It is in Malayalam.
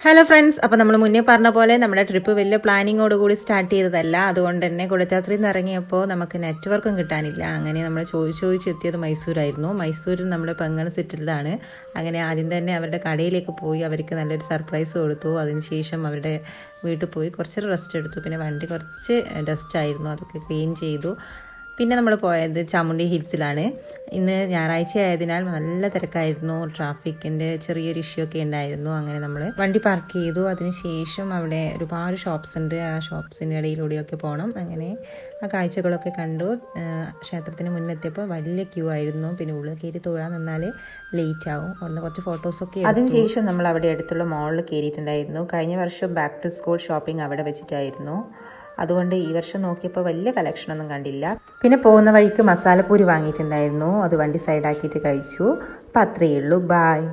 ഹലോ ഫ്രണ്ട്സ്, അപ്പോൾ നമ്മൾ മുന്നേ പറഞ്ഞ പോലെ നമ്മുടെ ട്രിപ്പ് വലിയ പ്ലാനിങ്ങോട് കൂടി സ്റ്റാർട്ട് ചെയ്തതല്ല. അതുകൊണ്ട് തന്നെ കുടജാത്രിയിൽ നിന്ന് ഇറങ്ങിയപ്പോൾ നമുക്ക് നെറ്റ്വർക്കും കിട്ടാനില്ല. അങ്ങനെ നമ്മൾ ചോദിച്ചെത്തിയത് മൈസൂരായിരുന്നു. മൈസൂരിൽ നമ്മുടെ പെങ്ങൾ സെറ്റിൽഡാണ്. അങ്ങനെ ആദ്യം തന്നെ അവരുടെ കടയിലേക്ക് പോയി അവർക്ക് നല്ലൊരു സർപ്രൈസ് കൊടുത്തു. അതിനുശേഷം അവരുടെ വീട്ടിൽ പോയി കുറച്ച് റെസ്റ്റ് എടുത്തു. പിന്നെ വണ്ടി കുറച്ച് ഡസ്റ്റ് ആയിരുന്നു, അതൊക്കെ ക്ലീൻ ചെയ്തു. പിന്നെ നമ്മൾ പോയത് ചാമുണ്ഡി ഹിൽസിലാണ്. ഇന്ന് ഞായറാഴ്ച ആയതിനാൽ നല്ല തിരക്കായിരുന്നു. ട്രാഫിക്കിൻ്റെ ചെറിയൊരു ഇഷ്യൂ ഒക്കെ ഉണ്ടായിരുന്നു. അങ്ങനെ നമ്മൾ വണ്ടി പാർക്ക് ചെയ്തു. അതിനുശേഷം അവിടെ ഒരുപാട് ഷോപ്സ് ഉണ്ട്. ആ ഷോപ്സിൻ്റെ ഇടയിലൂടെയൊക്കെ പോകണം. അങ്ങനെ ആ കാഴ്ചകളൊക്കെ കണ്ടു. ക്ഷേത്രത്തിന് മുന്നെത്തിയപ്പോൾ വലിയ ക്യൂ ആയിരുന്നു. പിന്നെ ഉള്ളിൽ കയറി തൊഴാൻ നിന്നാൽ ലേറ്റ് ആവും. അവിടുന്ന് കുറച്ച് ഫോട്ടോസൊക്കെ. അതിനുശേഷം നമ്മൾ അവിടെ അടുത്തുള്ള മോളിൽ കയറിയിട്ടുണ്ടായിരുന്നു. കഴിഞ്ഞ വർഷം ബാക്ക് ടു സ്കൂൾ ഷോപ്പിംഗ് അവിടെ വെച്ചിട്ടായിരുന്നു. അതുകൊണ്ട് ഈ വർഷം നോക്കിയപ്പോൾ വലിയ കളക്ഷനൊന്നും കണ്ടില്ല. പിന്നെ പോകുന്ന വഴിക്ക് മസാലപ്പൂരി വാങ്ങിയിട്ടുണ്ടായിരുന്നു. അത് വണ്ടി സൈഡാക്കിയിട്ട് കഴിച്ചു. അപ്പം അത്രയേ ഉള്ളൂ. ബായ്.